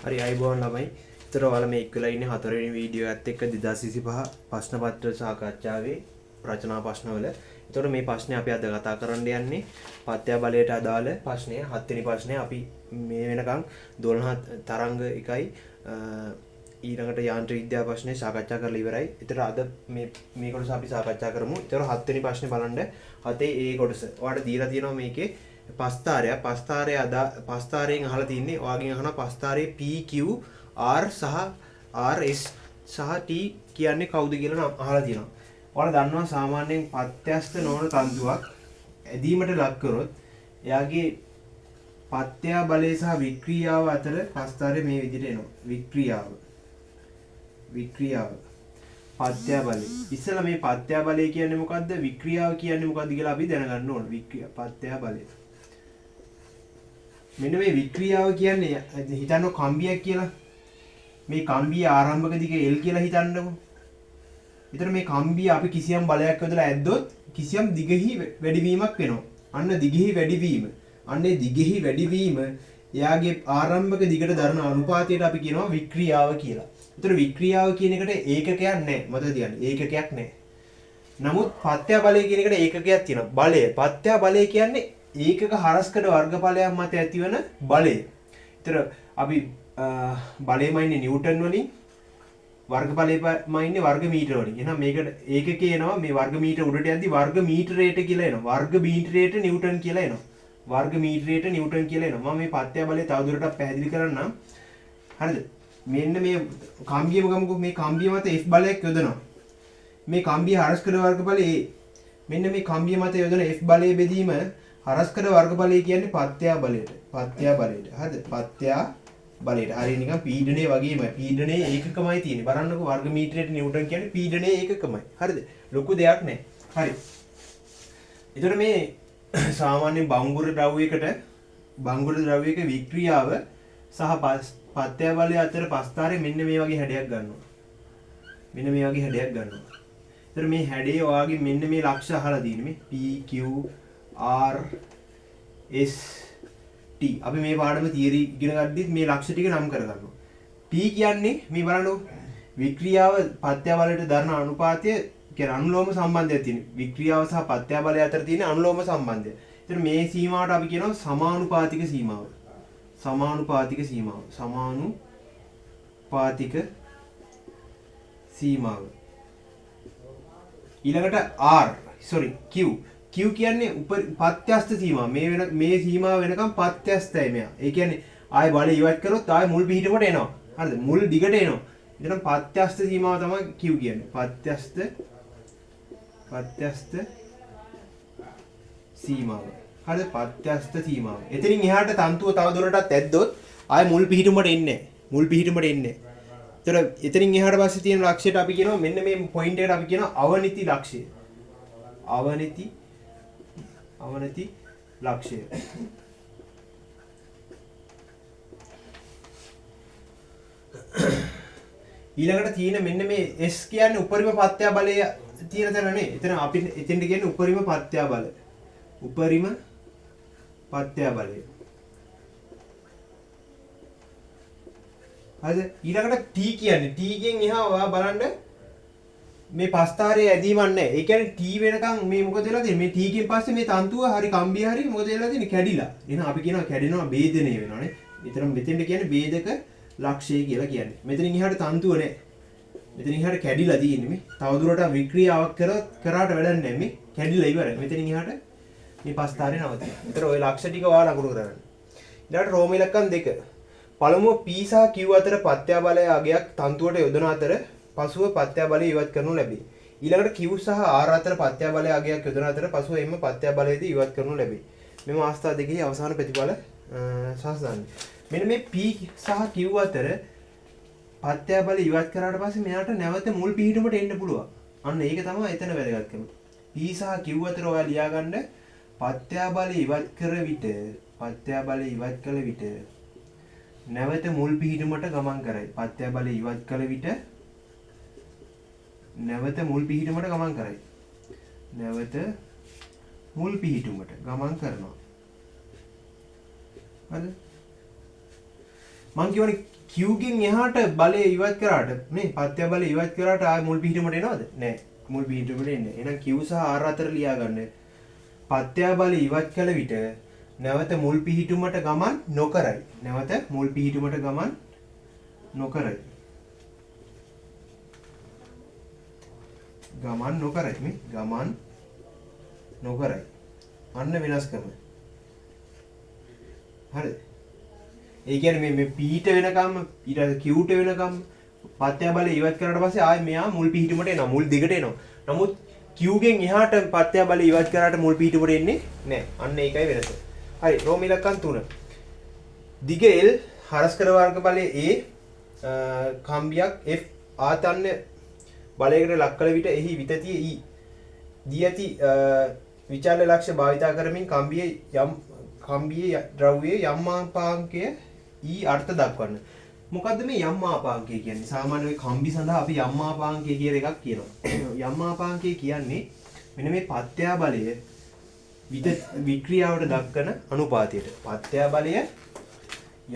හරි අයිබෝන් ළමයි. ඒතර ඔයාලා මේ එක් වෙලා ඉන්නේ හතරවෙනි වීඩියෝ එකත් එක්ක 2025 ප්‍රශ්න පත්‍ර සාකච්ඡාවේ රචනා ප්‍රශ්නවල. ඒතකොට මේ ප්‍රශ්නේ අපි අද කතා කරන්න යන්නේ පත්‍ය බලයට අදාළ ප්‍රශ්නය. 7 වෙනි ප්‍රශ්නේ අපි මේ වෙනකන් 12 තරංග එකයි ඊළඟට යාන්ත්‍රික විද්‍යා ප්‍රශ්නේ සාකච්ඡා කරලා ඉවරයි. ඒතර අද මේ කොටස අපි සාකච්ඡා කරමු. ඒතර 7 වෙනි ප්‍රශ්නේ බලන්න. 7 ඒ කොටස. ඔයාලට දීලා තියෙනවා මේකේ පස්තාරයෙන් අහලා තින්නේ ඔයාගෙන් අහන පස්තාරයේ PQ R සහ RS සහ T කියන්නේ කවුද කියලා අහලා තියෙනවා. ඔයාලා දන්නවා සාමාන්‍යයෙන් පත්‍යස්ත නොවන තන්තුවක් ඇදීමට ලක් කරොත් එයාගේ පත්‍ය බලය සහ වික්‍රියාව අතර පස්තාරය මේ විදිහට එනවා. වික්‍රියාව පත්‍ය බලය. ඉස්සෙල්ලා මේ පත්‍ය බලය කියන්නේ මොකද්ද? වික්‍රියාව කියන්නේ මොකද්ද කියලා අපි දැනගන්න ඕන. පත්‍ය බලය. මෙන්න මේ වික්‍රියාව කියන්නේ හිතන්නකො කම්බියක් කියලා. මේ කම්බිය ආරම්භක දිග L කියලා හිතන්නකො. ඒතර මේ කම්බිය අපි කිසියම් බලයක් යොදලා ඇද්දොත් කිසියම් දිගෙහි වැඩිවීමක් වෙනවා. අන්න දිගෙහි වැඩිවීම. අන්නේ දිගෙහි වැඩිවීම එයාගේ ආරම්භක දිගට දරන අනුපාතයට අපි කියනවා වික්‍රියාව කියලා. ඒතර වික්‍රියාව කියන එකට ඒකකයක් නැහැ. මතක තියාගන්න. ඒකකයක් නැහැ. නමුත් පත්‍ය බලය කියන එකට ඒකකයක් තියෙනවා. බලය. පත්‍ය බලය කියන්නේ ඒකක හරස්කඩ වර්ගඵලයක් මත ඇතිවන බලය. ඒතර අපි බලයම ඉන්නේ නිව්ටන් වලින් වර්ගඵලයම ඉන්නේ වර්ග මීටර වලින්. එහෙනම් මේකට ඒකකේ එනවා මේ වර්ග මීටර උඩට යද්දි වර්ග මීටරයට කියලා එනවා. වර්ග මීටරයට නිව්ටන් කියලා එනවා. වර්ග මීටරයට නිව්ටන් කියලා එනවා. මම මේ පත්‍ය බලය තවදුරටත් පැහැදිලි කරන්නම්. හරිද? මෙන්න මේ කම්බියම ගමුකෝ. මේ කම්බිය මත F බලයක් යොදනවා. මේ කම්බිය හරස්කඩ වර්ගඵලය A. මෙන්න මේ කම්බිය මත යොදන F බලය බෙදීම හරස්කඩ වර්ගඵලය කියන්නේ පත්‍ය බලයට. හරිද? පත්‍ය බලයට. හරිය නිකන් පීඩනයේ වගේමයි. පීඩනයේ ඒකකමයි තියෙන්නේ. බලන්නකො වර්ග මීටරයට නිව්ටන් කියන්නේ පීඩනයේ ඒකකමයි. හරිද? ලොකු දෙයක් නෑ. හරි. ඒතර මේ සාමාන්‍ය බංගුර ද්‍රව්‍යයක වික්‍රියාව සහ පත්‍ය බලය අතර පස්තාරේ මෙන්න මේ වගේ හැඩයක් ගන්නවා. ඒතර මේ හැඩේ ඔයාගේ මෙන්න මේ ලක්ෂ අහලා තියෙන්නේ. මේ PQ R S T අපි මේ පාඩම තියරි ඉගෙන ගද්දිත් මේ ලක්ෂ ටික නම් කරගන්නවා. P කියන්නේ මේ බලන්න වික්‍රියාව පත්‍ය බලයට දරන අනුපාතය කියන අනුලෝම සම්බන්ධයක් තියෙනවා. වික්‍රියාව සහ පත්‍ය බලය අතර තියෙන අනුලෝම සම්බන්ධය. ඒතර මේ සීමාවට අපි කියනවා සමානුපාතික සීමාව. ඊළඟට Q කියන්නේ පත්‍යස්ත සීමාව. මේ සීමාව වෙනකම් පත්‍යස්තයි මෙයා. ඒ කියන්නේ ආය බලය ඉවත් කරොත් ආය මුල් පිහිටමට එනවා. හරිද? මුල් දිගට එනවා. එතන පත්‍යස්ත සීමාව තමයි Q කියන්නේ. පත්‍යස්ත සීමාව. හරිද? පත්‍යස්ත සීමාව. එතනින් එහාට තන්තුව තව දුරටත් ඇද්දොත් ආය මුල් පිහිටමට එන්නේ නැහැ. ඒතර එතනින් එහාට පස්සේ තියෙන ලක්ෂයට අපි කියනවා මෙන්න මේ පොයින්ට් එකට අපි කියනවා අවනිති ලක්ෂය. අවනති ලක්ෂය. ඊළඟට තියෙන මෙන්න මේ S කියන්නේ උපරිම පත්‍ය බලය තියෙන තැන නේ. එතන අපි එතෙන්ට කියන්නේ උපරිම පත්‍ය බලය. හරිද? ඊළඟට T කියන්නේ T ගෙන් එහා ඔයා බලන්න මේ පස්තාරයේ ඇදීමක් නැහැ. ඒ කියන්නේ T වෙනකන් මේ මොකද වෙලා තියෙන්නේ? මේ T කින් පස්සේ මේ තන්තුව හරි කම්බිය හරි මොකද වෙලා තියෙන්නේ? කැඩිලා. එහෙනම් අපි කියනවා කැඩෙනවා ભેදනය වෙනවානේ. මෙතෙන්ට කියන්නේ ભેදක ලක්ෂය කියලා කියන්නේ. මෙතනින් එහාට තන්තුව නැහැ. මෙතනින් එහාට කැඩිලා තියෙන්නේ මේ. තවදුරටත් වික්‍රියාවක් කරාට වැඩක් නැහැ මේ. කැඩිලා ඉවරයි. මෙතනින් එහාට මේ පස්තාරේ නවතිනවා. ඒතර ওই ලක්ෂ ටික ඔයාලා ලකුණු කරගන්න. ඊළඟට රෝම ඉලක්කම් 2. පළමුව P සහ Q අතර පත්‍ය බලය අගයක් තන්තුවට යොදන අතර පසුව පත්‍ය බලය ඉවත් කරනු ලැබේ. ඊළඟට Q සහ R අතර පත්‍ය බලය අගයක් යොදන අතර පසුව එම පත්‍ය බලයද ඉවත් කරනු ලැබේ. මෙම අවස්ථා දෙකෙහි අවසාන ප්‍රතිඵල සාසන්න. මෙන්න මේ P සහ Q අතර පත්‍ය බලය ඉවත් කරාට පස්සේ මෙයාට නැවත මුල් පිහිටුමට එන්න පුළුවන්. අන්න ඒක තමයි එතන වැදගත්කම. P සහ Q අතර ඔයා ලියාගන්න පත්‍ය බලය ඉවත් කළ විට නැවත මුල් පිහිටුමට ගමන් කරයි. පත්‍ය බලය ඉවත් කළ විට නැවත මුල් පිහිටුමට ගමන් කරනවා. හරිද? මං කියවනේ Q ගෙන් එහාට බලය ඉවත් කරාට නේ පත්‍ය බලය ඉවත් කරාට ආය මුල් පිහිටීමට එනවද? නෑ. මුල් පිහිටීමට එන්නේ. එහෙනම් Q සහ R අතර ලියා ගන්න. පත්‍ය බලය ඉවත් කළ විට නැවත මුල් පිහිටුමට ගමන් නොකරයි. නැවත මුල් පිහිටුමට ගමන් නොකරයි. ගමන් නොකරයි මේ ගමන් නොකරයි. අන්න වෙනස් කරන. හරිද? ඒ කියන්නේ මේ P-ට වෙනකම් ඊට පස්සේ Q-ට වෙනකම් පත්‍ය බලය ඉවත් කරාට පස්සේ ආයෙ මෙයා මුල් පිහිටුමට එනවා. මුල් දිගට එනවා. නමුත් Q ගෙන් එහාට පත්‍ය බලය ඉවත් කරාට මුල් පිහිටුමට එන්නේ නැහැ. අන්න ඒකයි වෙනස. හරි. රෝම ඉලක්කම් 3. දිග L හරස්කර වර්ග බලය A කම්බියක් F ආතන්න බලයකට ලක් කළ විට එහි විතතිය E දී ඇති විචාල්‍ය ලක්ෂ්‍ය භාවිතා කරමින් කම්බියේ ද්‍රව්‍යයේ යම් මාපාංකය E අර්ථ දක්වන්න. මොකද්ද මේ යම් මාපාංකය කියන්නේ? සාමාන්‍ය ඔය කම්බි සඳහා අපි යම් මාපාංකය කියලා එකක් කියනවා. යම් මාපාංකය කියන්නේ මෙන්න මේ පත්‍ය බලය වික්‍රියාවට දක්වන අනුපාතයට. පත්‍ය බලය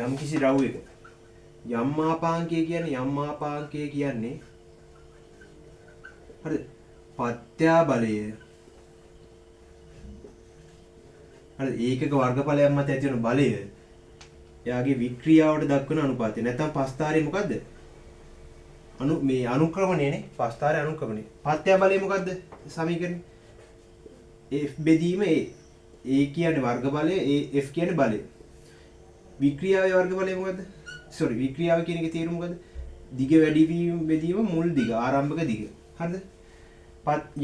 යම් කිසි ද්‍රව්‍යයක යම් මාපාංකය කියන්නේ හරිද? පත්‍ය බලය හරිද? ඒකක වර්ගඵලයක් මත ඇති වෙන බලය එයාගේ වික්‍රියාවට දක්වන අනුපාතය. නැත්නම් පස්තාරේ මොකද්ද? මේ අනුක්‍රමණයනේ. පස්තාරේ අනුක්‍රමණය. පත්‍ය බලය මොකද්ද? සමීකරණය F බෙදීම A. A කියන්නේ වර්ග බලය, F කියන්නේ බලය. වික්‍රියාවේ වර්ග බලය මොකද්ද? වික්‍රියාව කියන එකේ තේරුම මොකද්ද? දිග වැඩි වීම බෙදීම මුල් දිග ආරම්භක දිග. හරිද?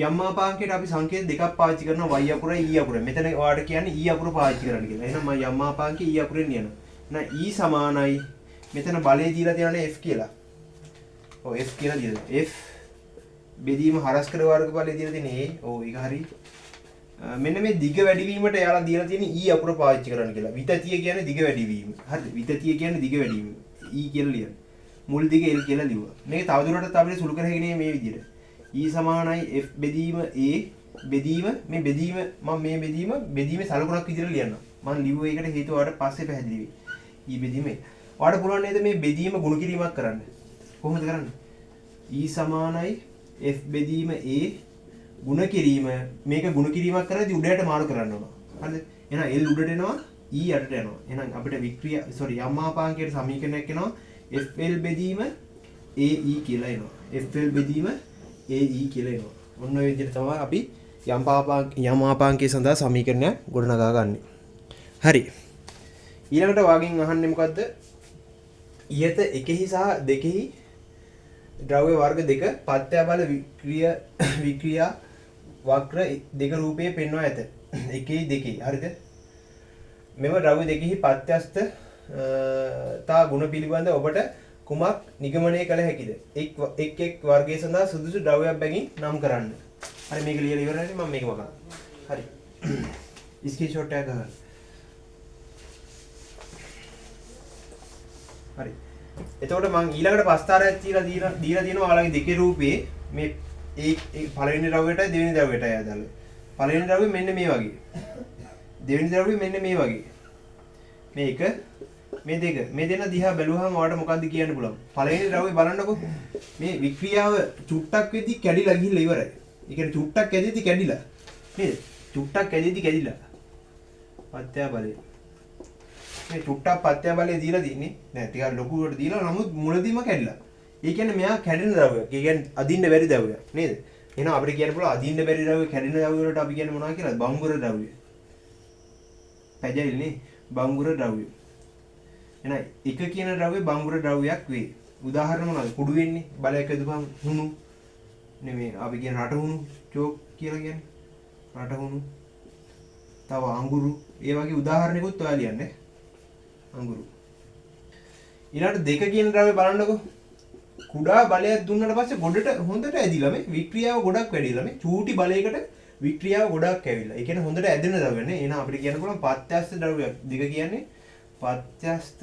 යම් මාපාංකයට අපි සංකේත දෙකක් පාවිච්චි කරනවා y අකුරයි e අකුරයි. මෙතන ඔයාලට කියන්නේ e අකුර පාවිච්චි කරන්න කියලා. එහෙනම් මම යම් මාපාංකේ e අකුරෙන් යනවා. එහෙනම් e සමානයි මෙතන බලය දීලා තියෙනනේ f කියලා. ඔව් f කියලා දීලා. f බෙදීම හරස්කර වර්ග බලය දීලා තියෙන්නේ a. ඔව් ඒක හරි. මෙන්න මේ දිග වැඩි වීමට එයාලා දීලා තියෙන e අකුර පාවිච්චි කරන්න කියලා. විතතිය කියන්නේ දිග වැඩි වීම. හරිද? විතතිය කියන්නේ දිග වැඩි වීම. e කියලා ලියන්න. මුල් දිග l කියලා ලියුවා. මේක තවදුරටත් අපිට සුළු කරගෙන මේ විදිහට. E සමානයි f බෙදීම a බෙදීම මේ බෙදීම මම මේ බෙදීමේ සලකුණක් විදිහට ලියනවා. මම ලිව්ව එකට හේතුව ඔයාලට පස්සේ පැහැදිලි වෙයි. E බෙදීම ඔයාලට පුළුවන් නේද මේ බෙදීම ගුණ කිරීමක් කරන්න? කොහොමද කරන්නේ? E සමානයි f බෙදීම a ගුණ කිරීම මේක ගුණ කිරීමක් කරද්දී උඩයට මාරු කරන්න ඕන. හරිද? එහෙනම් l උඩට එනවා e යටට යනවා. එහෙනම් අපිට යම් මාපාංකයට සමීකරණයක් එනවා fl බෙදීම ae කියලා එනවා. fl බෙදීම AE කියලා එනවා. ඔන්න ඔය විදිහට තමයි අපි යම් මාපාංකයේ සඳහා සමීකරණයක් ගොඩනගා ගන්නෙ. හරි. ඊළඟට වාගෙන් අහන්නේ මොකද්ද? ඉහත එකෙහි සහ දෙකෙහි ද්‍රව්‍ය වර්ග දෙක පත්‍ය බල වික්‍රියා වක්‍ර දෙක රූපයේ පෙන්වා ඇත. එකෙහි දෙකෙහි. හරිද? මෙම ද්‍රව්‍ය දෙකෙහි පත්‍යස්ත තා ගුණ පිළිබඳ ඔබට කුමක් නිගමනය කළ හැකිද? එක් වර්ගයේ සඳහා සුදුසු ද්‍රව්‍යයක් බැගින් නම් කරන්න. හරි මේක ලියලා ඉවරයි මම මේක වගනවා. හරි. ස්ක්‍රීන්ෂොට් එක ගන්න. හරි. එතකොට මම ඊළඟට පස්තාරයක් දීලා තියෙනවා ඔයාලගේ දෙකේ රූපේ මේ පළවෙනි ද්‍රව්‍යයටයි දෙවෙනි ද්‍රව්‍යයටයි ආදාළේ. පළවෙනි ද්‍රව්‍ය මෙන්න මේ වගේ. දෙවෙනි ද්‍රව්‍ය මෙන්න මේ වගේ. මේක මේ දෙක මේ දෙන දිහා බැලුවහම ඔයාලට මොකද්ද කියන්න පුළුවන්? පළවෙනි ද්‍රව්‍ය බලන්නකෝ. මේ වික්‍රියාව චුට්ටක් වෙද්දි කැඩිලා ගිහිල්ලා ඉවරයි. ඒ කියන්නේ චුට්ටක් කැඩෙද්දි කැඩිලා. නේද? චුට්ටක් කැඩෙද්දි කැඩිලා. පත්‍ය බලය. මේ චුට්ටක් පත්‍ය බලය දීලා තින්නේ. නෑ ටිකක් ලොකුවට දීලා නමුත් මුලදීම කැඩිලා. ඒ කියන්නේ මෙයා කැඩෙන ද්‍රව්‍යයක්. ඒ කියන්නේ අදින්න බැරි ද්‍රව්‍යයක්. නේද? එහෙනම් අපිට කියන්න පුළුවන් අදින්න බැරි ද්‍රව්‍ය කැඩෙන ද්‍රව්‍ය වලට අපි කියන්නේ මොනවද කියලා? බංගුර ද්‍රව්‍ය. පැජයිල්නේ බංගුර ද්‍රව්‍ය. එහෙනම් එක කියන ද්‍රව්‍ය බංගුර ද්‍රව්‍යයක් වේ. උදාහරණ මොනවද? කුඩු වෙන්නේ බලයක් යදුපහම හුණු නෙමෙයි අපි කියන රට හුණු චෝක් කියලා කියන්නේ. රට හුණු. තව අඟුරු ඒ වගේ උදාහරණයකුත් ඔයා ලියන්නේ. අඟුරු. ඊළඟට දෙක කියන ද්‍රව්‍ය බලන්නකෝ. කුඩා බලයක් දුන්නාට පස්සේ ගොඩට හොඳට ඇදිලා මේ වික්‍රියාව ගොඩක් වැඩිලා මේ චූටි බලයකට වික්‍රියාව ගොඩක් ඇවිල්ලා. ඒ කියන්නේ හොඳට ඇදෙන ද්‍රව්‍ය නේ. එහෙනම් අපිට කියන්න පුළුවන් පත්‍යස්ත ද්‍රව්‍යයක්. දෙක කියන්නේ පත්‍යස්ත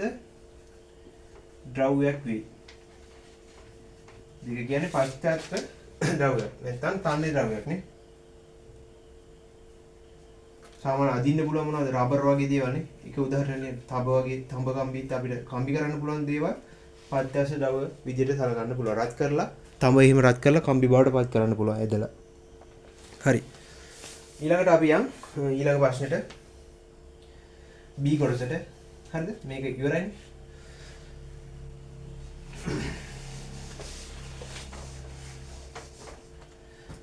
ද්‍රව්‍යයක් වේ. දෙක කියන්නේ පත්‍යස්ත ද්‍රව්‍යයක්. නැත්නම් තන්නේ ද්‍රව්‍යයක් නේ. සාමාන්‍ය අදින්න පුළුවන් මොනවද රබර් වගේ දේවල් නේ. ඒක උදාහරණයක් තඹ වගේ තඹ කම්බිත් අපිට කම්බි කරන්න පුළුවන් දේවල් පත්‍යස දව විදිහට සලකන්න පුළුවන්. රත් කරලා තඹ එහෙම රත් කරලා කම්බි බවට පත් කරන්න පුළුවන් ඇදලා. හරි. ඊළඟට අපි යන් ඊළඟ ප්‍රශ්නෙට B කොටසට. හරිද? මේක ඉවරයිනේ.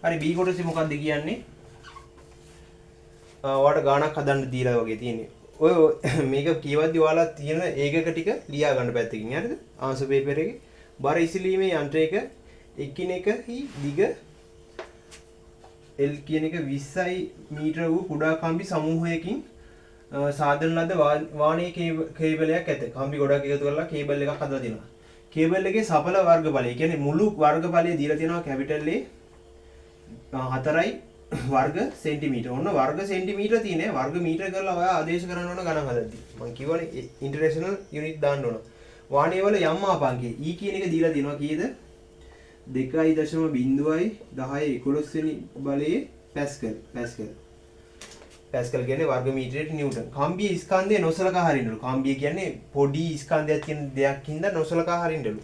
හරි B කොටසේ මොකක්ද කියන්නේ? ඔයාලට ගාණක් හදන්න දීලා වගේ තියෙන්නේ. ඔය මේක කියවද්දි ඔයාලා තියෙන ඒකක ටික ලියා ගන්න පැත්තකින් හරිද? ආන්සර් පේපර් එකේ බර ඉසිලීමේ යන්ත්‍රයක එකිනෙකහි දිග L කියන එක 20 මීටර වූ කුඩා කම්බි සමූහයකින් සාදන ලද වාණයේ කේබලයක් ඇත. කම්බි ගොඩක් එකතු කරලා කේබල් එකක් හදලා දෙනවා. කේබල් එකේ සඵල වර්ගඵලය කියන්නේ මුළු වර්ගඵලය දීලා තියෙනවා කැපිටල් A 4යි වර්ග සෙන්ටිමීටර. ඔන්න වර්ග සෙන්ටිමීටර තියෙන්නේ වර්ග මීටර කරලා ඔයා ආදේශ කරන්න ඕන ගණන් හදද්දී. මම කියවනේ ඉන්ටර්නැෂනල් යුනිට් දාන්න ඕන. වාණයේ වල යම් මාපාංකය E කියන එක දීලා තියෙනවා කීයද? 2.0 10 11 වෙනි බලයේ පැස්කල්. පැස්කල් කියන්නේ වර්ග මීටරයට නිව්ටන්. කම්බියේ ස්කන්ධය නොසලකා හරින්නලු. කම්බිය කියන්නේ පොඩි ස්කන්ධයක් කියන දෙයක් හින්දා නොසලකා හරින්නලු.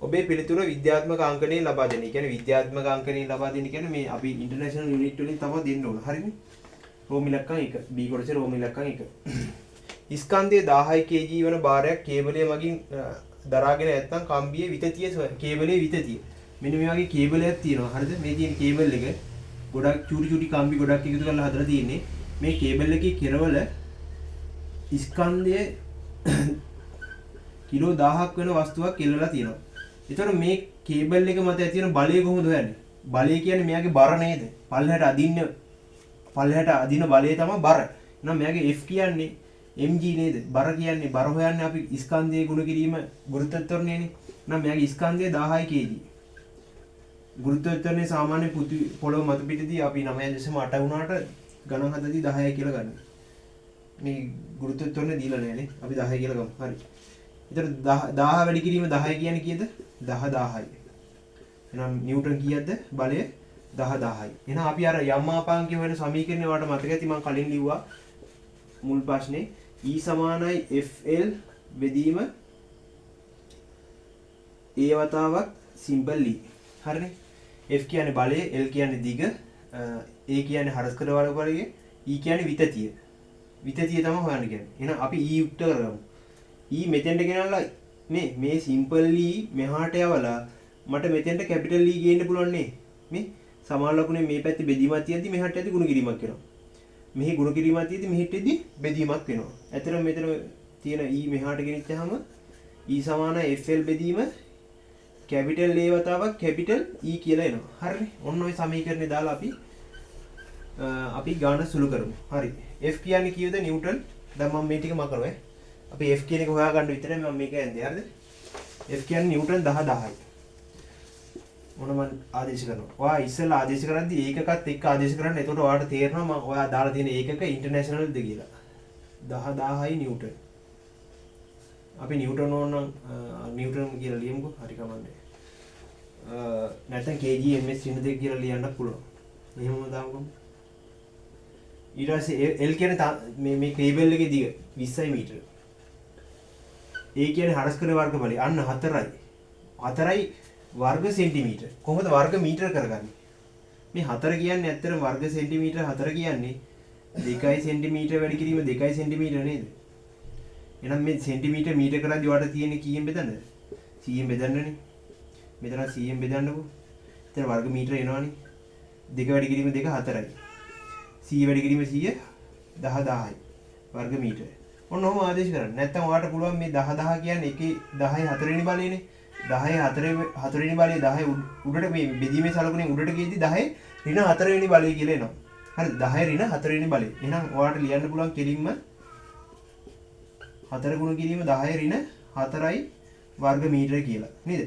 ඔබේ පිළිතුර විද්‍යාත්මක අංකණය ලබා දෙන්න. ඒ කියන්නේ විද්‍යාත්මක අංකණය ලබා දෙන්න කියන්නේ මේ අපි ඉන්ටර්නැෂනල් යුනිට් වලින් තමයි දෙන්න ඕන. හරිනේ? රෝම ඉලක්කම් 1. B කොටසේ රෝම ඉලක්කම් 1. ස්කන්ධයේ 10 kg වන භාරයක් කේබලය මගින් දරාගෙන නැත්නම් කම්බියේ විතතිය කේබලයේ විතතිය. මෙන්න මේ වගේ කේබලයක් තියෙනවා. හරිද? මේ තියෙන කේබල් එක ගොඩක් චූටි කම්බි ගොඩක් එකතු කරලා හදලා තියෙන්නේ. මේ කේබල් එකේ කෙරවල ස්කන්ධයේ කිලෝ 1000ක් වෙන වස්තුවක් එල්ලලා තියෙනවා. ඒතර මේ කේබල් එක මත ඇති වෙන බලය කොහොමද හොයන්නේ? බලය කියන්නේ මෙයාගේ බර නේද? පල්ලෙහාට අදින බලය තමයි බර. එහෙනම් මෙයාගේ F කියන්නේ mg නේද? බර කියන්නේ බර හොයන්නේ අපි ස්කන්ධයේ ගුණ කිරීම ගුරුත්වත්වරණයනේ. එහෙනම් මෙයාගේ ස්කන්ධය 10 kg. ගුරුත්වත්වරණයේ සාමාන්‍ය පොළොව මත පිටදී අපි 9.8 වුණාට ගණන් හදද්දී 10 කියලා ගන්න. මේ ගුරුත්වත්වරණය දීලා නැහැනේ. අපි 10 කියලා ගමු. හරි. ඒතර 1000 වැඩි කිරීම 10 කියන්නේ කීයද? 10,000යි. එහෙනම් නිව්ටන් කීයක්ද? බලය 10,000යි. එහෙනම් අපි අර යම් මාපාංකය වෙන සමීකරණය වලට මතක ඇති මම කලින් ලිව්වා මුල් ප්‍රශ්නේ E සමානයි FL බෙදීම A වතාවක් සිම්පල් E. හරිනේ? F කියන්නේ බලය, L කියන්නේ දිග, A කියන්නේ හරස්කඩ වර්ගඵලය, E කියන්නේ විතතිය. විතතිය තමයි හොයන්න කියන්නේ. එහෙනම් අපි E යුක්ත කරගමු. E මෙතෙන්ට ගෙනල්ලා මේ සිම්පල් E මෙහාට යවලා මට මෙතෙන්ට කැපිටල් E ගේන්න පුළුවන් නේ. මේ සමාන ලකුණේ මේ පැත්තේ බෙදීමක් තියද්දි මෙහාට ඇති ගුණ කිරීමක් වෙනවා. මෙහි ගුණ කිරීමක් තියද්දි මෙහෙටදී බෙදීමක් වෙනවා. ඇත්තටම මෙතන තියෙන E මෙහාට ගෙනිච්චාම E සමානයි FL බෙදීම කැපිටල් A වතාවක් කැපිටල් E කියලා එනවා. හරිනේ? ඔන්න ඔය සමීකරණේ දාලා අපි ගාන සුළු කරමු. හරි. F කියන්නේ කීයද නිව්ටන්? දැන් මම මේ ටික මකනවා. අපි F කියන එක හොයාගන්න විතරයි මම මේක යන්නේ. හරිද? F කියන්නේ නිව්ටන් 10,000යි. මොන මම ආදේශ කරනවා. ඔයා ඉස්සෙල්ලා ආදේශ කරද්දී ඒකකත් එක්ක ආදේශ කරන්න. එතකොට ඔයාලට තේරෙනවා මම ඔයා දාලා තියෙන ඒකක ඉන්ටර්නැෂනල්ද කියලා. 10,000යි නිව්ටන්. අපි නිව්ටන් ඕනනම් නිව්ටන් කියලා ලියමුකෝ. හරි කමන්නේ. නැත්නම් kg ms ඍණ 2 කියලා ලියන්න පුළුවන්. මෙහෙමම දාමුකෝ. ඊට පස්සේ L කියන්නේ මේ කේබල් එකේ දිග 20 මීටර. A කියන්නේ හරස්කඩ වර්ගඵලය. අන්න 4යි. 4යි වර්ග සෙන්ටිමීටර. කොහොමද වර්ග මීටර කරගන්නේ? මේ 4 කියන්නේ ඇත්තටම වර්ග සෙන්ටිමීටර 4 කියන්නේ 2 සෙන්ටිමීටර වැඩි කිරීම 2 සෙන්ටිමීටර නේද? එහෙනම් මේ සෙන්ටිමීටර මීටර කරද්දී වට තියෙන්නේ කීයෙන් බෙදන්නද? 100ෙන් බෙදන්නනේ. මෙතන 100ෙන් බෙදන්නකෝ. එතන වර්ග මීටර එනවනේ. 2 වැඩි කිරීම 2 4යි. 100 වැඩි කිරීම 100 10,000යි. වර්ග මීටර. ඔන්න ඔහොම ආදේශ කරන්න. නැත්නම් ඔයාලට පුළුවන් මේ 10,000 කියන්නේ එකේ 10 4 වෙනි බලයනේ. 10 4 වෙනි බලය 10 උඩට මේ බෙදීමේ සලකුණේ උඩට ගියදී 10 ඍණ 4 වෙනි බලය කියලා එනවා. හරි 10 ඍණ 4 වෙනි බලය. එහෙනම් ඔයාලට ලියන්න පුළුවන් කෙලින්ම 4 ගුණ කිරීම 10 ඍණ 4යි වර්ග මීටර කියලා. නේද?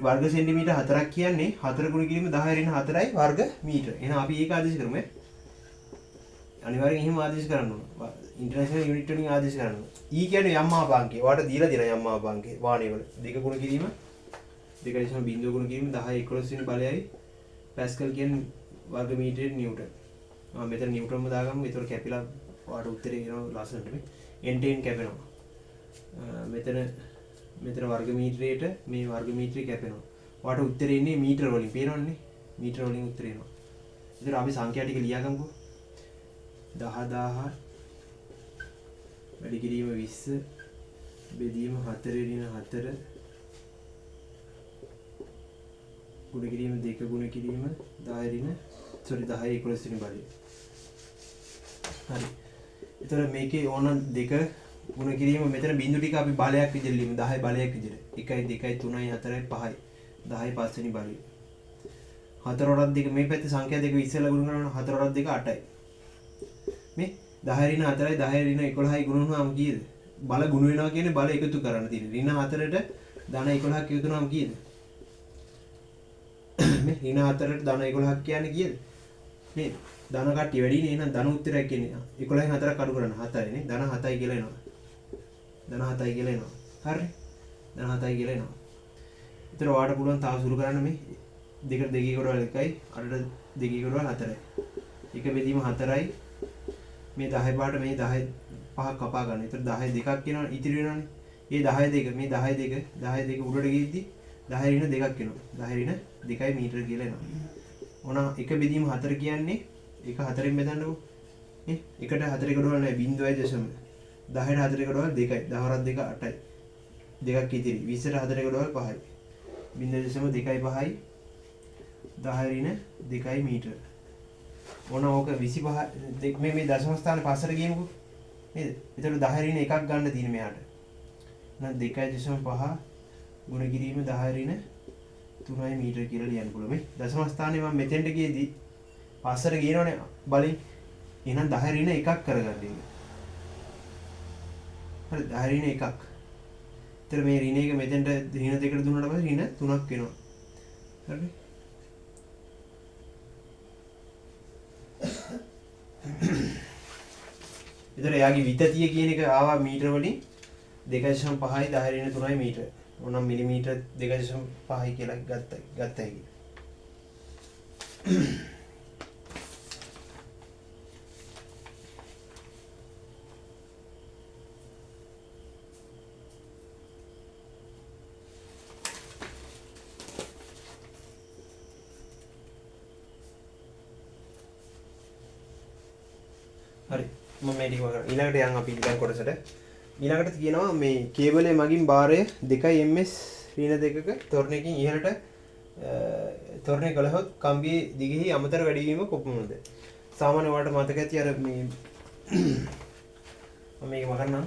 වර්ග සෙන්ටිමීටර 4ක් කියන්නේ 4 ගුණ කිරීම 10 ඍණ 4යි වර්ග මීටර. එහෙනම් අපි ඒක ආදේශ කරමු. අනිවාර්යෙන් එහෙම ආදේශ කරන්න ඕන. ඉන්ටර්නැෂනල් යුනිට් වලින් ආදේශ කරන්න ඕන. E කියන්නේ යම් මාපාංකය. ඔයාලට දීලා තියෙන යම් මාපාංකය වාණයේ වල. 2 ගුණ කිරීම 2.0 ගුණ කිරීම 10 11 වෙනි බලයයි පැස්කල් කියන්නේ වර්ග මීටරයට නිව්ටන්. මෙතන නිව්ටන්ම දාගමු. ඒතකොට කැපිලා වාට උත්තරේ එනවා ලස්සනට මේ n කැපෙනවා. මෙතන වර්ග මීටරයට මේ වර්ග මීටරේ කැපෙනවා. වාට උත්තරේ ඉන්නේ මීටර වලින්. පේනවනේ. මීටර වලින් උත්තරේ එනවා. ඒතර අපි සංඛ්‍යා ටික ලියාගමුකෝ. 10000 වැඩි කිරීම 20 බෙදීම 4/4 ගුණ කිරීම 2 ගුණ කිරීම 10 11 වෙනි බලය. හරි. ඒතර මේකේ ඕන 2 ගුණ කිරීම මෙතන බිංදු ටික අපි බලයක් විදිහට ලියමු. 10 බලයක් විදිහට. 1 2 3 4 5 10 5 වෙනි බලය. 4 වරක් 2 මේ පැත්තේ සංඛ්‍යා දෙක ඉස්සෙල්ලා ගුණ කරනවා 4 වරක් 2 8යි. මේ 10 ඍණ 4යි 10 ඍණ 11යි ගුණ වුණාම කීයද? බල ගුණ වෙනවා කියන්නේ බල එකතු කරන්න තියෙන. ඍණ 4ට ධන 11ක් එකතු වුණාම කීයද? මේ ඍණ 4ට ධන 11ක් කියන්නේ කීයද? මේ ධන කට්ටිය වැඩි නේ. එහෙනම් ධන උත්තරයක් කියන්නේ 11න් 4ක් අඩු කරන්න 7යි නේ. ධන 7යි කියලා එනවා. ධන 7යි කියලා එනවා. හරි. ධන 7යි කියලා එනවා. ඒතර ඔයාලට පුළුවන් තාම සුළු කරන්න මේ 2ට 2 කොටවල 1යි 8ට 2 කොටවල 4යි. 1 බෙදීම 4යි. මේ 10 පාට මේ 10 පහක් කපා ගන්න. ඒතර 10 දෙකක් වෙනවා ඉතිරි වෙනවනේ. මේ 10 දෙක මේ 10 දෙක 10 දෙක උඩට ගියද්දි 10 ඍණ දෙකක් වෙනවා. 10 ඍණ 2යි මීටර කියලා එනවා. ඕන 1 බෙදීම 4 කියන්නේ ඒක 4ෙන් බෙදන්නකෝ. නේ? 1ට 4 කොටවල නැහැ 0.0. 10ට 4 කොටවල 2යි. 10 වරක් 2 8යි. දෙකක් ඉතිරි. 20ට 4 කොටවල 5යි. 0.25යි 10 ඍණ 2යි මීටර. ඕන ඕක 25 මේ දශම ස්ථානේ පස්සට ගියමුකෝ. නේද? එතකොට 10 ඍණ එකක් ගන්න තියෙන මෙයාට. එහෙනම් 2.5 ගුණ කිරීම 10 ඍණ 3යි මීටර කියලා ලියන්න පුළුවන්. මේ දශම ස්ථානේ මම මෙතෙන්ට ගියේදී පස්සට ගියනවනේ බලින්. එහෙනම් 10 ඍණ එකක් කරගන්න ඒක. හරි 10 ඍණ එකක්. ඒතර මේ ඍණ එක මෙතෙන්ට ඍණ දෙකට දුන්නාට පස්සේ ඍණ 3ක් වෙනවා. හරිද? එතකොට එයාගේ විතතිය කියන එක ආවා මීටර වලින් 2.5යි 10 ඍණ 3යි මීටර. ඕනම් මිලිමීටර 2.5යි කියලා ගත්තා ඒක. හරි මම මේ ටික කරා. ඊළඟට යන් අපි ඊළඟ කොටසට. ඊළඟට කියනවා මේ කේබලයේ මගින් භාරය 2 ms ඍණ දෙකක තොරණකින් ඉහළට තොරණය කළහොත් කම්බියේ දිගෙහි අමතර වැඩි වීම කොපමණද? සාමාන්‍ය ඔයාලට මතක ඇති අර මේ මම මේක මකන්නම්.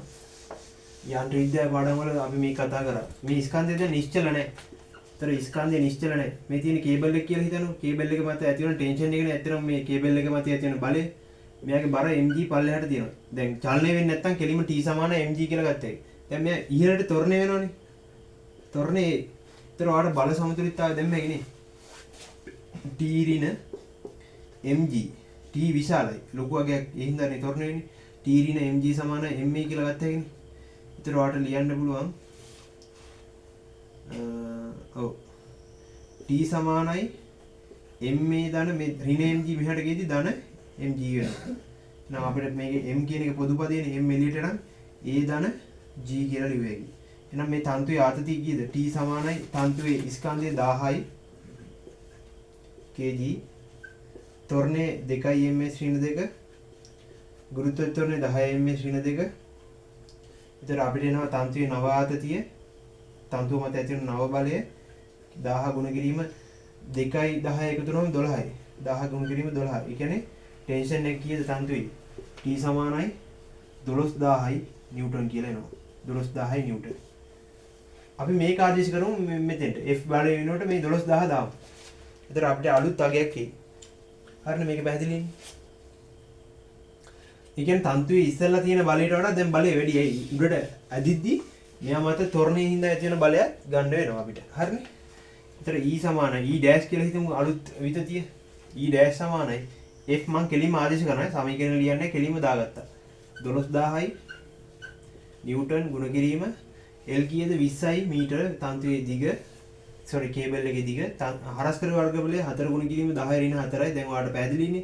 යාන්ත්‍ර විද්‍යාව පාඩම් වල අපි මේ කතා කරා. මේ ස්කන්ධය දැන් නිශ්චල නැහැ. ඒතර ස්කන්ධය නිශ්චල නැහැ. මේ තියෙන කේබල් එක කියලා හිතනවා. කේබල් එක මත ඇති වෙන ටෙන්ෂන් එකනේ ඇත්තටම මේ කේබල් එක මත ඇති වෙන බලය. මෙයාගේ බර mg පල්ලෙහාට තියෙනවා. දැන් චලනය වෙන්නේ නැත්නම් කෙලිම t සමාන mg කියලා ගත්තා. දැන් මෙයා ඉහළට ත්වරණය වෙනවනේ. ත්වරණේ ඒතර ඔයාලට බල සමතුලිතතාවය දැම්ම එකනේ. t ඍණ mg t විශාලයි. ලොකු වගේක් ඒ හින්දානේ ත්වරණය වෙන්නේ. t ඍණ mg සමාන ma කියලා ගත්තා එකනේ. ඒතර ඔයාලට ලියන්න පුළුවන් ඔව් t සමානයි ma ධන මේ ඍණ mg මෙහාට ගියදී ධන mg වෙනවා. එහෙනම් අපිට මේකේ m කියන එක පොදු පදේනේ m එළියට නම් a ධන g කියලා ලියුව හැකියි. එහෙනම් මේ තන්තුවේ ආතතිය කීයද? t සමානයි තන්තුවේ ස්කන්ධය 1000යි kg ත්වරණය 2 ms ඍණ 2 ගුරුත්ව ත්වරණය 10 ms ඍණ 2. ඒතර අපිට එනවා තන්තුවේ නව ආතතිය තන්තුව මත ඇති වෙන නව බලය 1000 ගුණ කිරීම 2යි 10 එකතු වුණාම 12යි. 1000 ගුණ කිරීම 12. ඒ කියන්නේ ටෙන්ෂන් එක කීයද තන්තුවේ? T සමානයි 12000යි නිව්ටන් කියලා එනවා. 12000යි නිව්ටන්. අපි මේක ආදේශ කරමු මෙතෙන්ට. F බලය වෙනකොට මේ 12000 දාමු. එතකොට අපිට අලුත් අගයක් එයි. හරිනේ මේක පැහැදිලිනේ. ඒ කියන්නේ තන්තුවේ ඉස්සෙල්ලා තියෙන බලයට වඩා දැන් බලය වැඩි. ඒ උඩට ඇදිද්දි මෙයා මත ත්වරණයේ හින්දා ඇති වෙන බලයක් ගන්න වෙනවා අපිට. හරිනේ. එතකොට E සමානයි E ඩෑෂ් කියලා හිතමු අලුත් විතතිය. E ඩෑෂ් සමානයි F මං කෙලින්ම ආදේශ කරනවා සමීකරණ ලියන්නේ කෙලින්ම දාගත්තා 12000යි නිව්ටන් ගුණ කිරීම L කීයද 20යි මීටර තන්තුවේ දිග කේබල් එකේ දිග හරස් කර වර්ග බලය 4 ගුණ කිරීම 10 ඍණ 4යි දැන් ඔයාලට පැහැදිලිනේ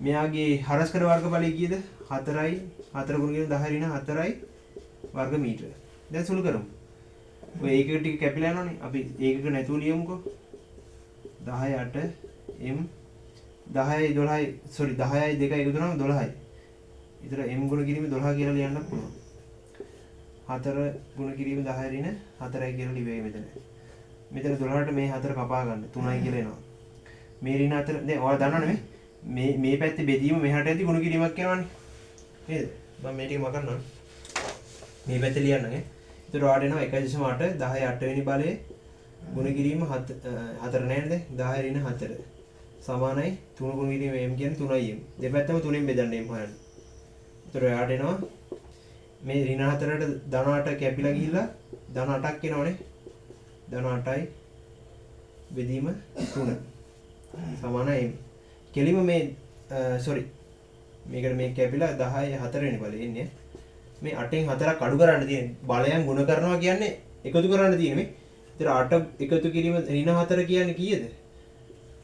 මෙයාගේ හරස්කඩ වර්ගඵලය කීයද? 4යි 4 ගුණ කිරීම 10 ඍණ 4යි වර්ග මීටර. දැන් සුළු කරමු. ඔය ඒකක ටික කැපිලා යනවනේ. අපි ඒකක නැතුව ලියමුකෝ. 10 8 m 10යි 12යි sorry 10යි 2යි එකතු කරාම 12යි. ඊතර m ගුණ කිරීම 12 කියලා ලියන්න පුළුවන්. 4 ගුණ කිරීම 10 ඍණ 4යි කියලා ලියුවේ මෙතන. මෙතන 12ට මේ 4 කපා ගන්න 3යි කියලා එනවා. මේ ඍණ 4 දැන් ඔයාලා දන්නවනේ මේ පැත්තේ බෙදීම මෙහාට ඇති ගුණ කිරීමක් කරනවානේ. නේද? මම මේ ටික මකන්නම්. මේ පැත්තේ ලියන්න නේ. ඒතර ඔයාලට එනවා 1.8 10 8 වෙනි බලයේ ගුණ කිරීම 4 නේද? 10 ඍණ 4 සමානයි 3 ගුණ කිරීම m කියන්නේ 3යි m. දෙපැත්තම 3ෙන් බෙදන්න m හොයන්න. ඒතර ඔයාලට එනවා මේ ඍණ 4ට ධන 8 කැපිලා ගිහිල්ලා ධන 8ක් එනවනේ. ධන 8යි බෙදීම 3 සමානයි m. කෙලිම මේ sorry මේකට මේ කැපිලා 10 4 වෙනි බලය එන්නේ. මේ 8න් 4ක් අඩු කරන්න තියෙන බලයන් ගුණ කරනවා කියන්නේ එකතු කරන්න තියෙන මේ. ඒතර 8 එකතු කිරීම ඍණ 4 කියන්නේ කීයද?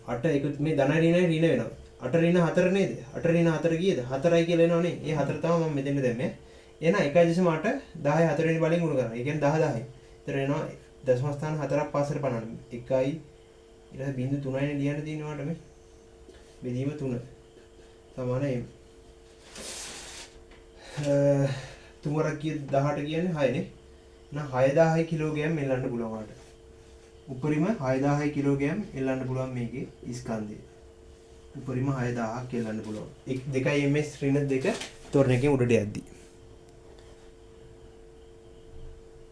8 එකතු මේ ධන ඍණ වෙනවා. 8 ඍණ 4 නේද? 8 ඍණ 4 කීයද? 4යි කියලා එනවනේ. ඒ 4 තමයි මම මෙතෙන්ද දැම්මේ. එහෙනම් 1.8 10 4 වෙනි බලයෙන් ගුණ කරනවා. ඒ කියන්නේ 10 10යි. ඒතර එනවා දශම ස්ථාන 4ක් පාසට බලන්න. 1යි ඊට බිංදු 3යි ලියන්න තියෙනවාට මේ. බෙදීම 3 සමානයි m. තුමරක් කිය 18 කියන්නේ 6 නේ. එහෙනම් 6000 කිලෝග්‍රෑම් එල්ලන්න පුළුවන් වාට. උපරිම 6000 කිලෝග්‍රෑම් එල්ලන්න පුළුවන් මේකේ ස්කන්ධය. උපරිම 6000ක් එල්ලන්න පුළුවන්. 2යි ms ඍණ 2 තොරණ එකෙන් උඩට යද්දි.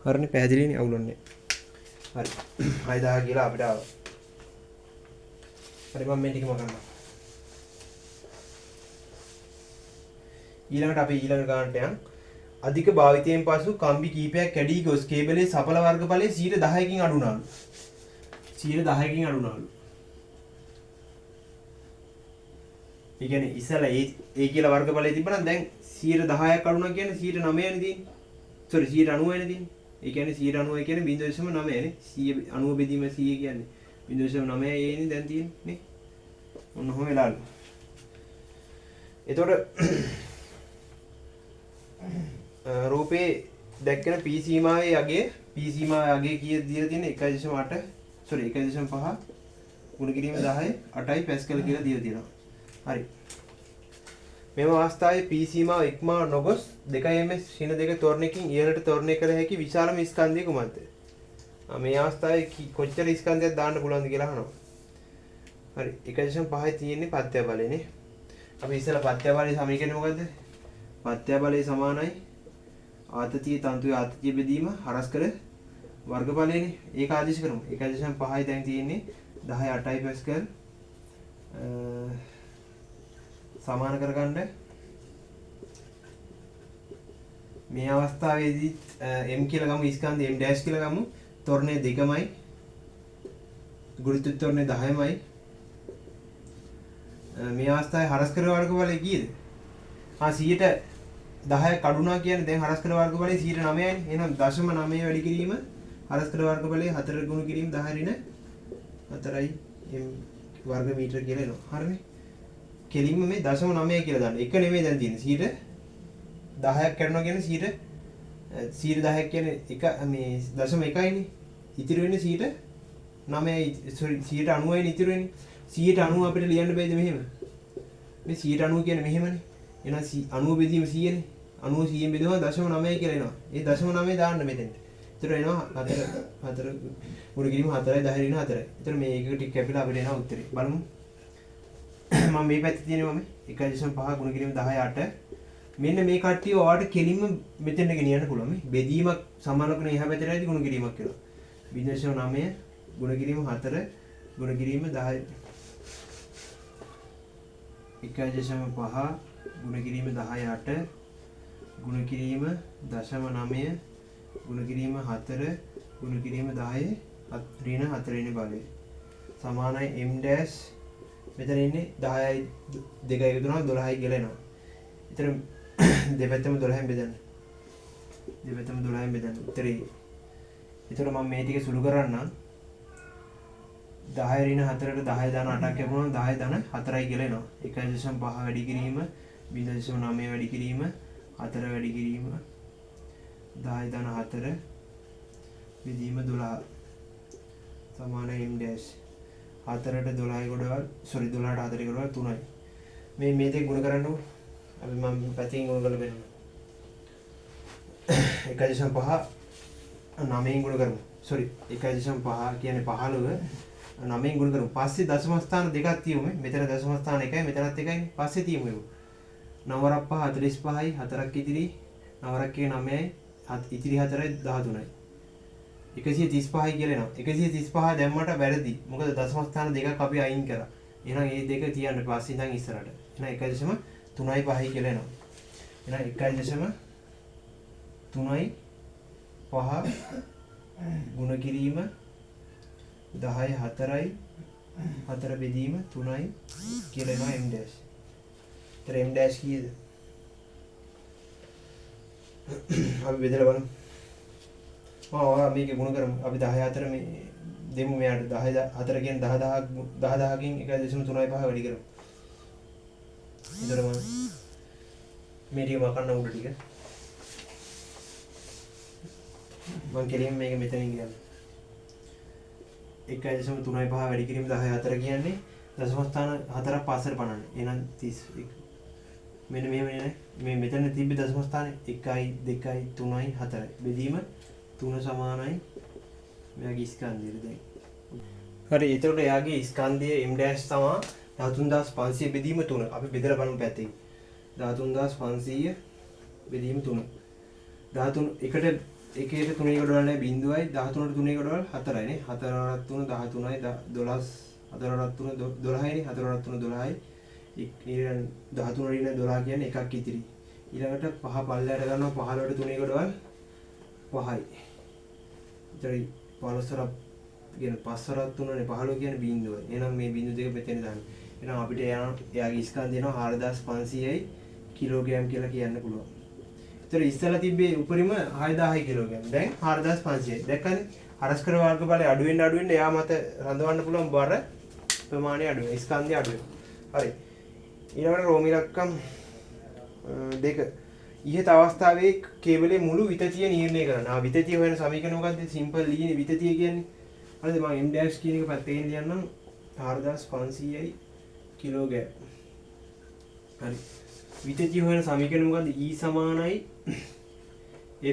හරිනේ පැහැදිලිනේ අවුලන්නේ. හරි. 6000 කියලා අපිට ආවා. හරි මම මේ ටිකම කරනවා. ඊළඟට අපි ඊළඟ ගානට යන් අධික භාවිතයෙන් පසු කම්බි කීපයක් කැඩී ගොස් කේබලයේ සඵල වර්ගඵලයේ 10%කින් අඩු වුණාලු. 10%කින් අඩු වුණාලු. ඒ කියන්නේ ඉස්සලා ඒ කියලා වර්ගඵලයේ තිබ්බනම් දැන් 10%ක් අඩු වුණා කියන්නේ 9%නේ තියෙන්නේ. sorry 90%නේ තියෙන්නේ. ඒ කියන්නේ 90% කියන්නේ 0.9 නේ. 90 බෙදීම 100 කියන්නේ 0.9 ඒනේ දැන් තියෙන්නේ නේ. ඔන්න ඔහොම වෙලාලු. එතකොට රූපේ දැක්කන P සීමාවේ යගේ P සීමාවේ යගේ කීයද දීලා තියෙන්නේ 1.8 sorry 1.5 ගුණ කිරීම 10 8යි පැස්කල් කියලා දීලා තියෙනවා. හරි. මෙම අවස්ථාවේ P සීමාව ඉක්මවා නොගොස් 2ms ඍණ 2 තොරණකින් ඉහළට තොරණය කළ හැකි විශාලම ස්කන්ධය කුමක්ද? මේ අවස්ථාවේ කොච්චර ස්කන්ධයක් දාන්න පුළුවන්ද කියලා අහනවා. හරි 1.5යි තියෙන්නේ පත්‍ය බලයනේ. අපි ඉස්සෙල්ලා පත්‍ය බලයේ සමීකරණය මොකද්ද? පත්‍ය බලය සමානයි ආතතිය තන්තුවේ ආතතිය බෙදීම හරස් කර වර්ගඵලයනේ. ඒක ආදේශ කරමු. 1.5යි දැන් තියෙන්නේ 10 8යි පැස්කල් සමාන කරගන්න මේ අවස්ථාවේදී m කියලා ගමු ස්කන්ධය m ඩෑෂ් කියලා ගමු. තොරණය 2මයි ගුරුත්ව තොරණය 10මයි. මේ අවස්ථාවේ හරස් කර වර්ගඵලය කීයද? 100ට 10ක් අඩුනා කියන්නේ දැන් හරස් කර වර්ගඵලය 9යි. එහෙනම් 0.9 වැඩි කිරීම හරස් කර වර්ගඵලය 4 ගුණ කිරීම 10 ඍණ 4යි m වර්ග මීටර කියලා එනවා. හරිනේ. කෙලින්ම මේ 0.9 කියලා දාන්න. එක නෙමෙයි දැන් තියෙන්නේ. 10ක් කරනවා කියන්නේ 10ක් කියන්නේ එක මේ 0.1යිනේ. ඉතිරි වෙන්නේ 9යි sorry 90යිනේ ඉතිරි වෙන්නේ. 90 අපිට ලියන්න බෑද මෙහෙම? මේ 90 කියන්නේ මෙහෙමනේ. එහෙනම් 90 බෙදීම 100නේ. 90 100ෙන් බෙදුවම 0.9 කියලා එනවා. ඒ 0.9 දාන්න මෙතෙන්ට. ඒතර එනවා 4 ගුණ කිරීම 4යි 10 ඍණ 4යි. ඒතර මේ එක ටික කැපිලා අපිට එනවා උත්තරේ. බලමු. මම මේ පැත්තේ තියෙනවා මේ 1.5 ගුණ කිරීම 10 8. මෙන්න මේ කට්ටිය ඔයාලට කෙලින්ම මෙතෙන්ට ගෙනියන්න පුළුවන් මේ. බෙදීමක් සමානකන එහා පැත්තට ඇති ගුණ කිරීමක් කියලා. 0.9 ගුණ කිරීම 4 ගුණ කිරීම 10 1.5 ගුණ කිරීම 10 8 ගුණ කිරීම 0.9 ගුණ කිරීම 4 ගුණ කිරීම 10 ඍණ 4 වෙනි බලය සමානයි m dash මෙතන ඉන්නේ 10යි 2 එකතු කරනවා 12යි කියලා එනවා. ඊතර දෙපැත්තම 12න් බෙදන්න. දෙපැත්තම 12න් බෙදන්න. උත්තරේ. ඊතර මම මේ ටික සුළු කරන්නම්. 10 ඍණ 4ට 10 ධන 8ක් කැපුණොත් 10 ධන 4යි කියලා එනවා. 1.5 වැඩි කිරීම 0.9 වැඩි කිරීම 4 වැඩි කිරීම 10 ධන 4 බෙදීම 12 සමාන m dash 4ට 12 ගොඩවල් 12ට 4 ගොඩවල් 3යි. මේ දෙක ගුණ කරන්නකො. අපි මම පැතින් ගුණ කරලා බලන්න. 1.5 9න් ගුණ කරමු. 1.5 කියන්නේ 15 9න් ගුණ කරමු. පස්සේ දශම ස්ථාන දෙකක් තියමු. මෙතන දශම ස්ථාන එකයි මෙතනත් එකයි. පස්සේ තියමු ඒක. 9 5 45යි 4ක් ඉතිරි 9ක් 9යි ඉතිරි 4යි 13යි. 135යි කියලා එනවා. 135 දැම්මට වැරදි. මොකද දශම ස්ථාන දෙකක් අපි අයින් කරා. එහෙනම් මේ දෙක තියන්න පස්සේ ඉඳන් ඉස්සරහට. එහෙනම් 1.35යි කියලා එනවා. එහෙනම් 1.35 ගුණ කිරීම 10 4යි 4 බෙදීම 3යි කියලා එනවා m dash. ඒතර m dash කීයද? අපි බෙදලා බලමු. මේක ගුණ කරමු. අපි 10 4 මේ දෙමු මෙයාට 10 4 කියන්නේ 10000කින් 1.35 වැඩි කරමු. ඒතර මේ ටික මකන්න උඩ ටික. මම කෙලින්ම මේක මෙතනින් ගියා. 1.35 වැඩි කිරීම 10 4 කියන්නේ දශම ස්ථාන 4ක් පස්සට පනන්න. එහෙනම් 31. මෙන්න මෙහෙම නේ. මේ මෙතන තිබ්බ දශම ස්ථානේ 1යි 2යි 3යි 4යි. බෙදීම 3 සමානයි මෙයාගේ ස්කන්ධයට දැන්. හරි එතකොට එයාගේ ස්කන්ධයේ m dash තමයි 13500 බෙදීම 3. අපි බෙදලා බලමු පැත්තේ. 13500 බෙදීම 3. 13 එකට 1ට 3 ගොඩවල් 0යි 13ට 3 ගොඩවල් 4යි නේ. 4 3 13යි 12 4 3 12යි නේ. 4 3 12යි. ඊළඟ 13 ඊළඟ 12 කියන්නේ එකක් ඉතිරි. ඊළඟට 5 පල්ලයට ගන්නවා 15ට 3 ගොඩවල් 5යි. ඉතින් 15 කියන්නේ 5 3නේ 15 කියන්නේ බිඳුවයි. එහෙනම් මේ බිඳු දෙක මෙතන දාන්න. එහෙනම් අපිට එයාගේ ස්කන්ධ දෙනවා 4500යි කිලෝග්‍රෑම් කියලා කියන්න පුළුවන්. ඒතර ඉස්සලා තිබ්බේ උපරිම 6000 කිලෝග්‍රෑම්. දැන් 4500යි. දැක්කද? හරස්කර වර්ග බලය අඩු වෙන්න එයා මත රඳවන්න පුළුවන් බර ප්‍රමාණය අඩු වෙනවා. ස්කන්ධය අඩු වෙනවා. හරි. ඊළඟට රෝමි ලක්කම් දෙක ඉහත අවස්ථාවේ කේවලයේ මුළු විතතිය නිර්ණය කරනවා. විතතිය හොයන සමීකරණ මොකද්ද? සිම්පල් ලියන්නේ විතතිය කියන්නේ. හරිද? මම m dash කියන එක පැත්තකින් ලියන්නම් 4500යි කිලෝග්‍රෑම්. හරි. විතතිය හොයන සමීකරණ මොකද්ද? E සමානයි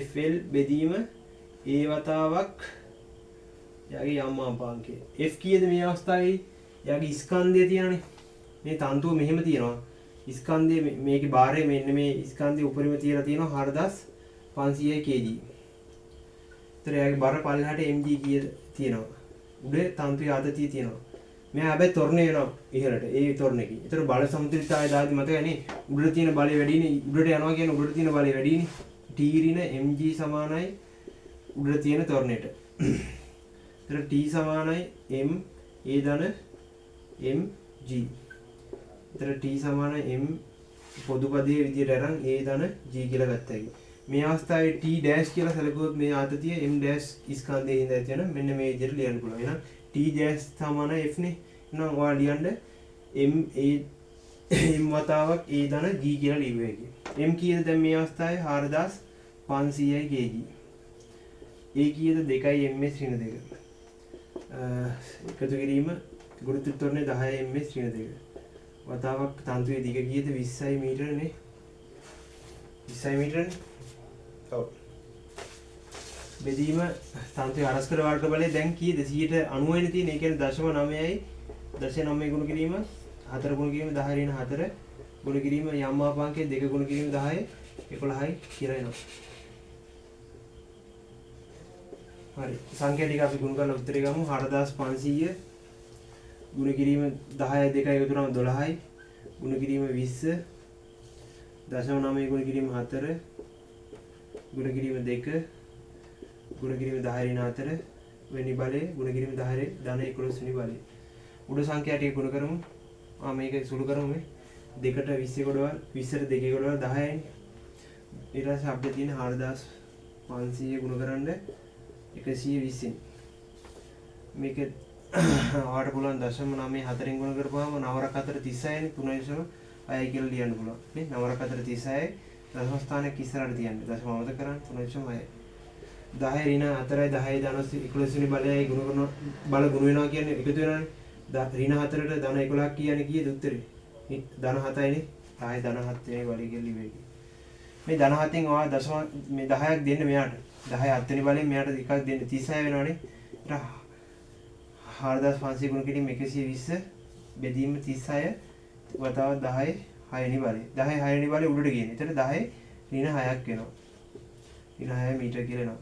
FL බෙදීම A වතාවක් යාගේ යම් මාපාංකය. F කීයද මේ අවස්ථාවේ? යාගේ ස්කන්ධය තියෙනනේ. මේ තන්තුව මෙහෙම තියෙනවා. ස්කන්ධය මේකේ භාරය මෙන්න මේ ස්කන්ධයේ උපරිම තියලා තියෙනවා 4500 kg. ඒතර යාගේ බර පල්ලෙහාට mg කීයද තියෙනවා. උඩ තන්තුවේ ආතතිය තියෙනවා. මෙයා හැබැයි තොරණේ වෙනවා ඉහළට. ඒ තොරණේකින්. ඒතර බල සමතුලිතතාවය දාද්දි මතකනේ උඩට තියෙන බලය වැඩිනේ. උඩට යනවා කියන්නේ උඩට තියෙන බලය වැඩිනේ. T ඍණ mg සමානයි උඩට තියෙන තොරණේට. ඒතර T සමානයි m a ධන mg. ඒතර T සමානයි m පොදු පදයේ විදියට අරන් a ධන g කියලා ගත්තා. මේ අවස්ථාවේ T dash කියලා සැලකුවොත් මේ ආතතිය m dash ස්කන්ධයේ ඉඳලා තියෙන මෙන්න මේ විදියට ලියන්න පුළුවන්. එහෙනම් T dash සමානයි f නේ. එහෙනම් ඔයාලා ලියන්න m වතාවක් a ධන g කියලා ලියුවේ කිය. m කීයද දැන් මේ අවස්ථාවේ 4500යි kg. a කීයද 2යි ms ඍණ 2. එකතු කිරීම ගුරුත්ව ත්වරණය 10යි ms ඍණ 2. වතාවක් තන්තුවේ දිග කීයද 20යි මීටර නේ. 20යි මීටර නේ. ඔව්. බෙදීම තන්තුවේ හරස්කර වර්ග බලය දැන් කීයද 90 වෙනි තියෙන. ඒ කියන්නේ 0.9යි 0.9 ගුණ කිරීම 4 ගුණ කිරීම 10 ඍණ 4 ගුණ කිරීම යම් මාපාංකයේ 2 ගුණ කිරීම 10 11යි කියලා එනවා. හරි. සංඛ්‍යා ටික අපි ගුණ කරලා උත්තරේ ගමු. 4500 ගුණ කිරීම 10යි 2යි එකතු කරාම 12යි. ගුණ කිරීම 20 0.9 ගුණ කිරීම 4 ගුණ කිරීම 2 ගුණ කිරීම 10 ඍණ 4 වෙනි බලය ගුණ කිරීම 10 ධන 11 වෙනි බලය. උඩ සංඛ්‍යා ටික ගුණ කරමු. මේක සුළු කරමු මේ. 2ට 20 ගොඩවල් 20ට 2 ගොඩවල් 10යි. ඊට පස්සේ අපිට තියෙන 4500 ගුණ කරන්න 120 මේක ඔයාලට පුළුවන් 0.94 ගුණ කරපුවාම 9 4 36නේ 3.6 කියලා ලියන්න පුළුවන් නේ 9 4 36 දශම ස්ථානයක් ඉස්සරහට තියන්න දශම අමතක කරන්න 3.6 10 ඍණ 4යි 10යි ධන 11 වෙනි බලයයි ගුණ කරන බල ගුණ වෙනවා කියන්නේ එකතු වෙනවානේ ඍණ 4ට ධන 11ක් කියන්නේ කීයද උත්තරේ ධන 7යිනේ 10 ධන 7 වෙනි බලය කියලා ලිව්වේ මේ ධන 7න් ඔයා දශම මේ 10ක් දෙන්න මෙයාට 10 7 වෙනි බලයෙන් මෙයාට එකක් දෙන්න 36 වෙනවනේ ඊට 4500 ගුණ කිරීම 120 බෙදීම 36 වතාව 10 6 වෙනි බලය 10 6 වෙනි බලය උඩට ගියනේ. එතන 10 ඍණ 6ක් වෙනවා. ඍණ 6 මීටර කියලා එනවා.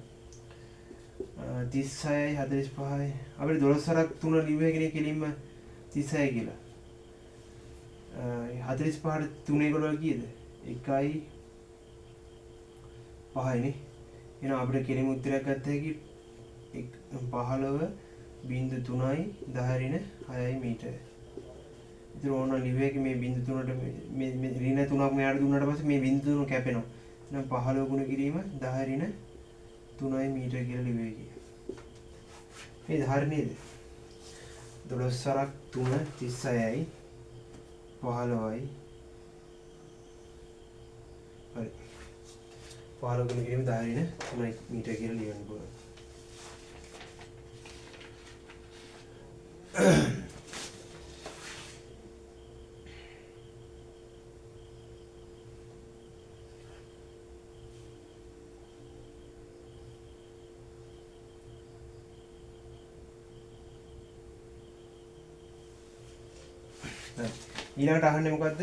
36යි 45යි අපිට 12 වරක් 3 ලිව්වේ කෙනෙක් කෙලින්ම 36 කියලා. 45ට 3 11 කීයද? 1යි 5යිනේ. එහෙනම් අපිට කෙලින්ම උත්තරයක් ගත්ත හැකි 15 බින්දු 3යි 10 ඍණ 6යි මීටර. ඉතින් ඕන ලිව්වේ කි මේ බින්දු 3ට මේ ඍණ 3ක් මෙයාට දුන්නාට පස්සේ මේ බින්දු 3 කැපෙනවා. එහෙනම් 15 ගුණ කිරීම 10 ඍණ 3යි මීටර කියලා ලිව්වේ කි. මේ හරිය නේද? 12 වරක් 3 36යි 15යි හරි 15 ගුණ කිරීම 10 ඍණ 3යි මීටර කියලා ලියන්න පුළුවන්. ඊළඟට අහන්නේ මොකද්ද?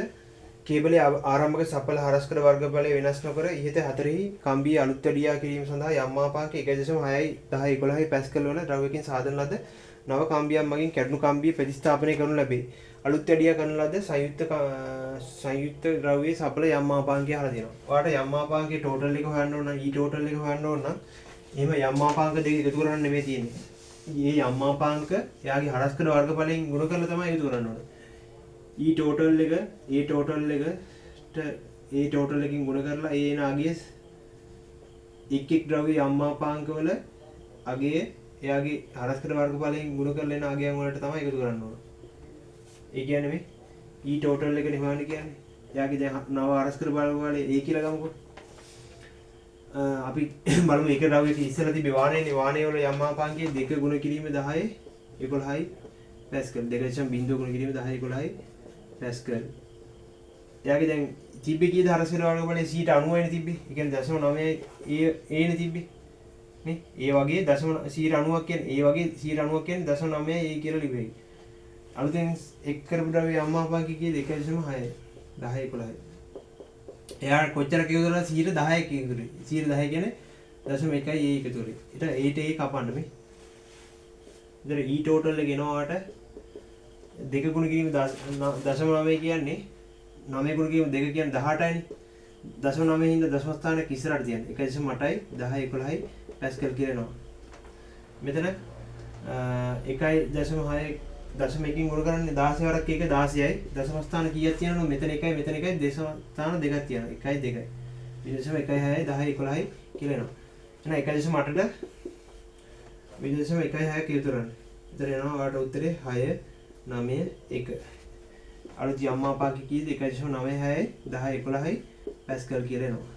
කේබලයේ ආරම්භක සඵල හරස්කඩ වර්ගඵලය වෙනස් නොකර ඉහත හතරෙහි කම්බිය අලුත් වැඩියා කිරීම සඳහා යම් මාපාංක 1.6යි 10යි 11යි පැස්කල් වල ද්‍රව්‍යකින් සාධන ලද නව කම්බියක් මගින් කැඩුණු කම්බිය ප්‍රතිස්ථාපනය කරනු ලැබේ. අලුත් වැඩියා කරන ලද සංයුක්ත ද්‍රව්‍යයේ සඵල යම් මාපාංකය අහලා දෙනවා. ඔයාලට යම් මාපාංකයේ ටෝටල් එක හොයන්න ඕන නම් ඊ ටෝටල් එක හොයන්න ඕන නම් එහෙම යම් මාපාංක දෙක එකතු කරන්න නෙමෙයි තියෙන්නේ. මේ යම් මාපාංක එයාගේ හරස්කඩ වර්ගඵලයෙන් ගුණ කරලා තමයි එකතු කරන්න ඕනේ. ඊ ටෝටල් එක ඒ ටෝටල් එකට ඒ ටෝටල් එකකින් ගුණ කරලා ඒ එන අගය එක් එක් ද්‍රව්‍ය යම්මාපාංක වල අගය එයාගේ හරස්කඩ වර්ගඵලයෙන් ගුණ කරලා එන අගයන් වලට තමයි එකතු කරන්න ඕන. ඒ කියන්නේ මේ ඊ ටෝටල් එක නිමාන කියන්නේ. එයාගේ දැන් නව හරස්කඩ වර්ගඵලය ඒ කියලා ගමුකෝ. අපි බලමු එක ද්‍රව්‍යයක ඉස්සෙල්ලා තිබේ වාහනේ වාහනේ වල යම්මාපාංකයේ 2 ගුණ කිරීම 10යි 11යි පැස්කල් 2.0 ගුණ කිරීම 10යි 11යි පැස්කල්. එයාගේ දැන් තිබ්බේ කීයද හරස්කඩ වර්ගඵලයේ 90යිනේ තිබ්බේ. ඒ කියන්නේ 0.9 ඒනේ තිබ්බේ. නේ? ඒ වගේ 0.90ක් කියන්නේ ඒ වගේ 90ක් කියන්නේ 0.9 ඒ කියලා ලිව්වේ. අලුතෙන් එක් කරපු ද්‍රව්‍ය අම්මාපාංකය කීයද 1.6යි 10යි 11යි. එයා කොච්චර කියුදලා 10ක් කියුදුනේ. 10 කියන්නේ 0.1යි ඒ එකතු කරේ. ඊට ඒ කපන්න මේ. ඉතින් ඊ ටෝටල් එක එනවාට 2 ගුණ කිරීම 0.9 කියන්නේ 9 ගුණ කිරීම 2 කියන්නේ 18යිනේ. 0.9 හින්දා දශම ස්ථානයක් ඉස්සරහට තියන්නේ. 1.8යි 10යි 11යි පැස්කල් කියනවා. මෙතන 1.6 දශම එකකින් ගුණ කරන්නේ 16 වරක් එක 16යි. දශම ස්ථාන කීයක් තියෙනවද? මෙතන 1යි මෙතන 1යි දශම ස්ථාන දෙකක් තියෙනවා. 1යි 2යි. 0.16යි 10යි 11යි කියලා එනවා. එහෙනම් 1.8ට 0.16ක් ඉතුරුනේ. එතන එනවා ඔයාලට උත්තරේ 6 9 1. අලුත් යම්මාපාංක කීයද 1.96යි 10යි 11යි පැස්කල් කියලා එනවා.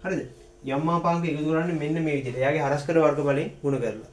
හරිද? යම්මාපාංක එකතු කරන්නේ මෙන්න මේ විදිහට. එයාගේ හරස්කඩ වර්ගඵලයෙන් ගුණ කරලා.